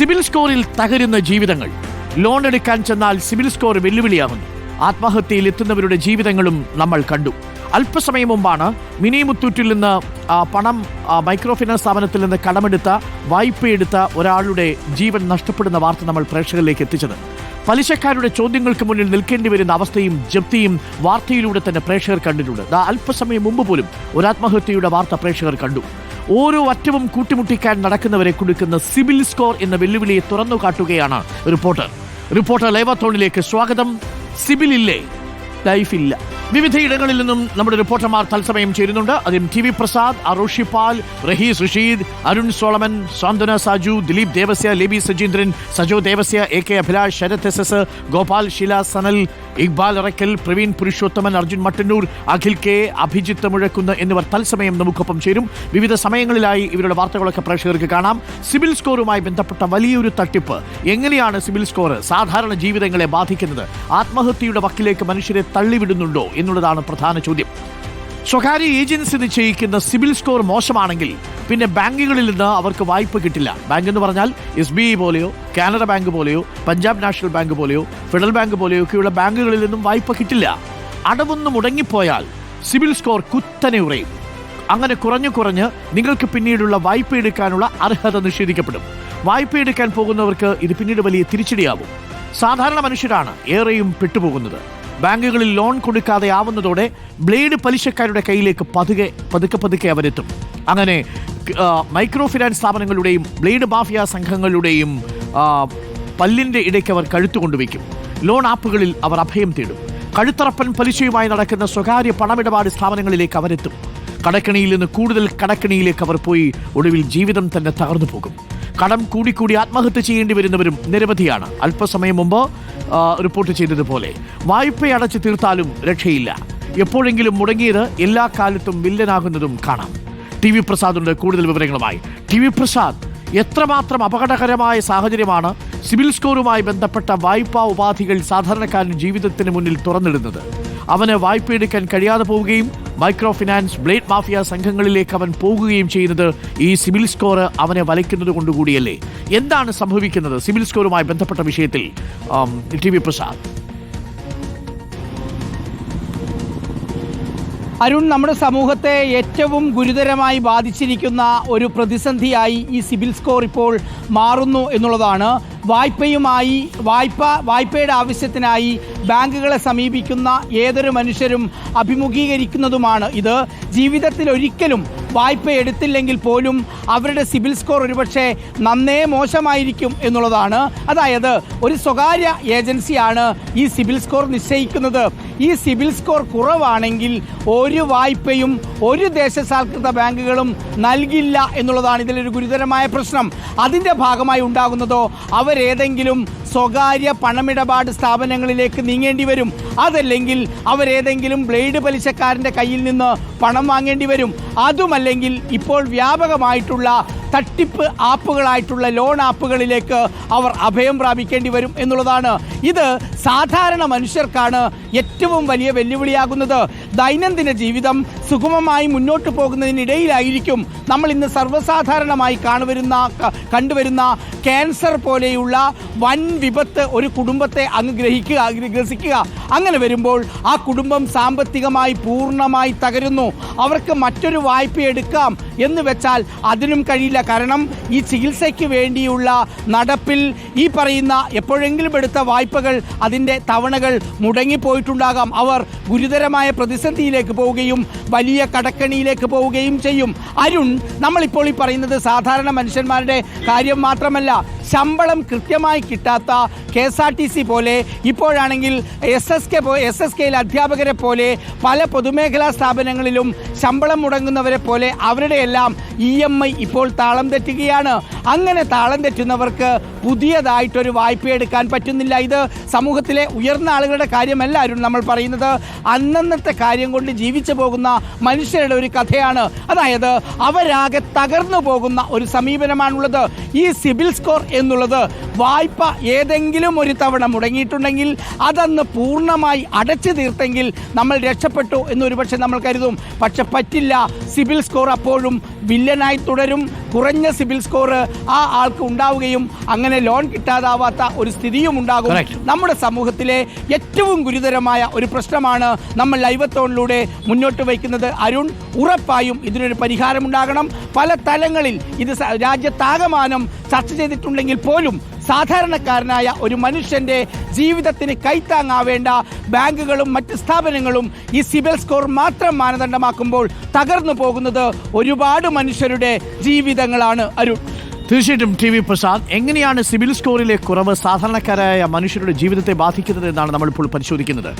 CIBIL സ്കോറിൽ തകരുന്ന ജീവിതങ്ങൾ. Loan എടുക്കാൻ ചെന്നാൽ സിബിൽ സ്കോർ വെല്ലുവിളിയാകുന്നു. ആത്മഹത്യയിൽ എത്തുന്നവരുടെ ജീവിതങ്ങളും നമ്മൾ കണ്ടു. അല്പസമയം മുമ്പാണ് മിനി മുത്തൂറ്റിൽ നിന്ന് പണം മൈക്രോ ഫിനാൻസ് സ്ഥാപനത്തിൽ നിന്ന് കടമെടുത്ത വായ്പയെടുത്ത ഒരാളുടെ ജീവൻ നഷ്ടപ്പെടുന്ന വാർത്ത നമ്മൾ പ്രേക്ഷകരിലേക്ക് എത്തിച്ചത്. പലിശക്കാരുടെ ചോദ്യങ്ങൾക്ക് മുന്നിൽ നിൽക്കേണ്ടി വരുന്ന അവസ്ഥയും ജപ്തിയും വാർത്തയിലൂടെ തന്നെ പ്രേക്ഷകർ കണ്ടിട്ടുണ്ട്. അല്പസമയം മുമ്പ് പോലും ഒരു ആത്മഹത്യയുടെ വാർത്ത പ്രേക്ഷകർ കണ്ടു. ഓരോ അറ്റവും കൂട്ടിമുട്ടിക്കാൻ നടക്കുന്നവരെ കൊടുക്കുന്ന സിബിൽ സ്കോർ എന്ന വെല്ലുവിളിയെ തുറന്നു കാട്ടുകയാണ് റിപ്പോർട്ടർ ലൈവാത്തോണിലേക്ക് സ്വാഗതം. സിബിൽ ഇല്ലേ, ലൈഫ് ഇല്ല. വിവിധയിടങ്ങളിൽ നിന്നും നമ്മുടെ റിപ്പോർട്ടർമാർ തത്സമയം ചേരുന്നുണ്ട്. അതിൽ ടി വി പ്രസാദ്, അറോഷി പാൽ, Rahees Rasheed, Arun Solomon, Santhwana Saju, Dileep Devasya, Leby Sajeendran, Sajo Devasya, A K Abhilash, Sarath S, Gopal, Sheela Sanal, Iqbal Arakkal, Praveen Purushothaman, Arjun Mattannur, Akhil K, Abhijith Muzhakkunnu എന്നിവർ തത്സമയം നമുക്കൊപ്പം ചേരും. വിവിധ സമയങ്ങളിലായി ഇവരുടെ വാർത്തകളൊക്കെ പ്രേക്ഷകർക്ക് കാണാം. സിബിൽ സ്കോറുമായി ബന്ധപ്പെട്ട വലിയൊരു തട്ടിപ്പ്. എങ്ങനെയാണ് സിബിൽ സ്കോർ സാധാരണ ജീവിതങ്ങളെ ബാധിക്കുന്നത്? ആത്മഹത്യയുടെ വക്കിലേക്ക് മനുഷ്യരെ തള്ളിവിടുന്നുണ്ടോ എന്നുള്ളതാണ് പ്രധാന ചോദ്യം. സ്വകാര്യ ഏജൻസി നിശ്ചയിക്കുന്ന സിബിൽ സ്കോർ മോശമാണെങ്കിൽ പിന്നെ ബാങ്കുകളിൽ നിന്ന് അവർക്ക് വായ്പ കിട്ടില്ല. ബാങ്ക് എന്ന് പറഞ്ഞാൽ SBI പോലെയോ കാനറ ബാങ്ക് പോലെയോ പഞ്ചാബ് നാഷണൽ ബാങ്ക് പോലെയോ ഫെഡറൽ ബാങ്ക് പോലെയോ ഒക്കെയുള്ള ബാങ്കുകളിൽ നിന്നും വായ്പ കിട്ടില്ല. അടവൊന്ന് മുടങ്ങിപ്പോയാൽ സിബിൽ സ്കോർ കുത്തനെ ഉറയും. അങ്ങനെ കുറഞ്ഞ് നിങ്ങൾക്ക് പിന്നീടുള്ള വായ്പ എടുക്കാനുള്ള അർഹത നിഷേധിക്കപ്പെടും. വായ്പ എടുക്കാൻ പോകുന്നവർക്ക് ഇത് പിന്നീട് വലിയ തിരിച്ചടിയാവും. സാധാരണ മനുഷ്യരാണ് ഏറെയും പെട്ടുപോകുന്നത്. ബാങ്കുകളിൽ ലോൺ കൊടുക്കാതെ ആവുന്നതോടെ ബ്ലേഡ് പലിശക്കാരുടെ കയ്യിലേക്ക് പതുക്കെ അവരെത്തും. അങ്ങനെ മൈക്രോ ഫിനാൻസ് സ്ഥാപനങ്ങളുടെയും ബ്ലേഡ് മാഫിയ സംഘങ്ങളുടെയും പല്ലിൻ്റെ ഇടയ്ക്ക് അവർ കഴുത്തുകൊണ്ടുവയ്ക്കും. ലോൺ ആപ്പുകളിൽ അവർ അഭയം തേടും. കഴുത്തറപ്പൻ പലിശയുമായി നടക്കുന്ന സ്വകാര്യ പണമിടപാട് സ്ഥാപനങ്ങളിലേക്ക് അവരെത്തും. കടക്കണിയിൽ നിന്ന് കൂടുതൽ കടക്കണിയിലേക്ക് അവർ പോയി ഒടുവിൽ ജീവിതം തന്നെ തകർന്നു പോകും. കടം കൂടി ആത്മഹത്യ ചെയ്യേണ്ടി വരുന്നവരും നിരവധിയാണ്. അല്പസമയം മുമ്പ് റിപ്പോർട്ട് ചെയ്തതുപോലെ വായ്പ അടച്ചു തീർത്താലും രക്ഷയില്ല. എപ്പോഴെങ്കിലും മുടങ്ങിയത് എല്ലാ കാലത്തും വില്ലനാകുന്നതും കാണാം. ടി വി പ്രസാദുണ്ട് കൂടുതൽ വിവരങ്ങളുമായി. ടി വി പ്രസാദ്, എത്രമാത്രം അപകടകരമായ സാഹചര്യമാണ് സിബിൽ സ്കോറുമായി ബന്ധപ്പെട്ട വായ്പാ ഉപാധികൾ സാധാരണക്കാരൻ ജീവിതത്തിന് മുന്നിൽ തുറന്നിടുന്നത്? അവന് വായ്പയെടുക്കാൻ കഴിയാതെ പോവുകയും മൈക്രോ ഫിനാൻസ് ബ്ലേഡ് മാഫിയ സംഘങ്ങളിലേക്ക് അവൻ പോകുകയും ചെയ്യുന്നത് ഈ സിബിൽ സ്കോർ അവനെ വലയ്ക്കുന്നത് കൊണ്ടുകൂടിയല്ലേ? എന്താണ് സംഭവിക്കുന്നത് സിബിൽ സ്കോറുമായി ബന്ധപ്പെട്ട വിഷയത്തിൽ? T V Prasad. അരുൺ, നമ്മുടെ സമൂഹത്തെ ഏറ്റവും ഗുരുതരമായി ബാധിച്ചിരിക്കുന്ന ഒരു പ്രതിസന്ധിയായി ഈ സിബിൽ സ്കോർ ഇപ്പോൾ മാറുന്നു എന്നുള്ളതാണ്. വായ്പയുടെ ആവശ്യത്തിനായി ബാങ്കുകളെ സമീപിക്കുന്ന ഏതൊരു മനുഷ്യരും അഭിമുഖീകരിക്കുന്നതുമാണ് ഇത്. ജീവിതത്തിൽ ഒരിക്കലും വായ്പ എടുത്തില്ലെങ്കിൽ പോലും അവരുടെ സിബിൽ സ്കോർ ഒരുപക്ഷെ നന്നേ മോശമായിരിക്കും എന്നുള്ളതാണ്. അതായത് ഒരു സ്വകാര്യ ഏജൻസിയാണ് ഈ സിബിൽ സ്കോർ നിശ്ചയിക്കുന്നത്. ഈ സിബിൽ സ്കോർ കുറവാണെങ്കിൽ ഒരു വായ്പയും ഒരു ദേശസാൽകൃത ബാങ്കുകളും നൽകില്ല എന്നുള്ളതാണ് ഇതിലൊരു ഗുരുതരമായ പ്രശ്നം. അതിൻ്റെ ഭാഗമായി ഉണ്ടാകുന്നതോ അവരേതെങ്കിലും സ്വകാര്യ പണമിടപാട് സ്ഥാപനങ്ങളിലേക്ക് നീങ്ങേണ്ടി വരും. അതല്ലെങ്കിൽ അവരേതെങ്കിലും ബ്ലേഡ് പലിശക്കാരൻ്റെ കയ്യിൽ നിന്ന് പണം വാങ്ങേണ്ടി വരും. അതുമല്ലെങ്കിൽ ഇപ്പോൾ വ്യാപകമായിട്ടുള്ള തട്ടിപ്പ് ആപ്പുകളായിട്ടുള്ള ലോൺ ആപ്പുകളിലേക്ക് അവർ അഭയം പ്രാപിക്കേണ്ടി വരും എന്നുള്ളതാണ്. ഇത് സാധാരണ മനുഷ്യർക്കാണ് ഏറ്റവും വലിയ വെല്ലുവിളിയാകുന്നത്. ദൈനംദിന ജീവിതം സുഗമമായി മുന്നോട്ട് പോകുന്നതിനിടയിലായിരിക്കും നമ്മൾ ഇന്ന് സർവ്വസാധാരണമായി കണ്ടുവരുന്ന ക്യാൻസർ പോലെയുള്ള വൻ വിപത്ത് ഒരു കുടുംബത്തെ ഗ്രസിക്കുക. അങ്ങനെ വരുമ്പോൾ ആ കുടുംബം സാമ്പത്തികമായി പൂർണ്ണമായി തകരുന്നു. അവർക്ക് മറ്റൊരു വായ്പ എടുക്കാം എന്ന് വെച്ചാൽ അതിനും കഴിയില്ല. കാരണം ഈ ചികിത്സയ്ക്ക് വേണ്ടിയുള്ള നടപ്പിൽ ഈ പറയുന്ന എപ്പോഴെങ്കിലും എടുത്ത വായ്പകൾ അതിൻ്റെ തവണകൾ മുടങ്ങിപ്പോയിട്ടുണ്ടാകാം. അവർ ഗുരുതരമായ പ്രതിസന്ധിയിലേക്ക് പോവുകയും വലിയ കടക്കണിയിലേക്ക് പോവുകയും ചെയ്യും. അരുൺ, നമ്മളിപ്പോൾ ഈ പറയുന്നത് സാധാരണ മനുഷ്യന്മാരുടെ കാര്യം മാത്രമല്ല. ശമ്പളം കൃത്യമായി കിട്ടാത്ത KSRTC പോലെ, ഇപ്പോഴാണെങ്കിൽ SSKയിൽ അധ്യാപകരെ പോലെ, പല പൊതുമേഖലാ സ്ഥാപനങ്ങളിലും ശമ്പളം മുടങ്ങുന്നവരെ പോലെ അവരുടെ എല്ലാം EMI ഇപ്പോൾ താളം തെറ്റുകയാണ്. അങ്ങനെ താളം തെറ്റുന്നവർക്ക് പുതിയതായിട്ടൊരു വായ്പ എടുക്കാൻ പറ്റുന്നില്ല. ഇത് സമൂഹത്തിലെ ഉയർന്ന ആളുകളുടെ കാര്യമല്ല അരുൺ നമ്മൾ പറയുന്നത്. അന്നന്നത്തെ കാര്യം കൊണ്ട് ജീവിച്ചു പോകുന്ന മനുഷ്യരുടെ ഒരു കഥയാണ്. അതായത് അവരാകെ തകർന്നു പോകുന്ന ഒരു സമീപനമാണുള്ളത്. ഈ സിബിൽ സ്കോർ എന്നുള്ളത് വായ്പ ഏതെങ്കിലും ഒരു തവണ മുടങ്ങിയിട്ടുണ്ടെങ്കിൽ അതന്ന് പൂർണ്ണമായി അടച്ചു തീർത്തെങ്കിൽ നമ്മൾ രക്ഷപ്പെട്ടു എന്നൊരു പക്ഷെ നമ്മൾ കരുതും. പക്ഷെ പറ്റില്ല. സിബിൽ സ്കോർ അപ്പോഴും വില്ലനായി തുടരും. കുറഞ്ഞ സിബിൽ സ്കോർ ആ ആൾക്ക് ഉണ്ടാവുകയും അങ്ങനെ ലോൺ കിട്ടാതാവാത്ത ഒരു സ്ഥിതിയും ഉണ്ടാകും. നമ്മുടെ സമൂഹത്തിലെ ഏറ്റവും ഗുരുതരമായ ഒരു പ്രശ്നമാണ് നമ്മൾ ലൈവത്തോണിലൂടെ മുന്നോട്ട് വയ്ക്കുന്നത്. അരുൺ, ഉറപ്പായും ഇതിനൊരു പരിഹാരമുണ്ടാകണം. പല തലങ്ങളിൽ ഇത് രാജ്യത്താകമാനം ചർച്ച ചെയ്തിട്ടുണ്ടെങ്കിൽ പോലും സാധാരണക്കാരനായ ഒരു മനുഷ്യന്റെ ജീവിതത്തിന് കൈത്താങ്ങാവേണ്ട ബാങ്കുകളും മറ്റ് സ്ഥാപനങ്ങളും ഈ സിബിൽ സ്കോർ മാത്രം മാനദണ്ഡമാക്കുമ്പോൾ തകർന്നു പോകുന്നത് ഒരുപാട് മനുഷ്യരുടെ ജീവിതങ്ങളാണ്. അരുൺ, തീർച്ചയായിട്ടും ടി വി പ്രസാദ്, എങ്ങനെയാണ് സിബിൽ സ്കോറിലെ കുറവ് സാധാരണക്കാരായ മനുഷ്യരുടെ ജീവിതത്തെ ബാധിക്കുന്നത് എന്നാണ് നമ്മളിപ്പോൾ പരിശോധിക്കുന്നത്.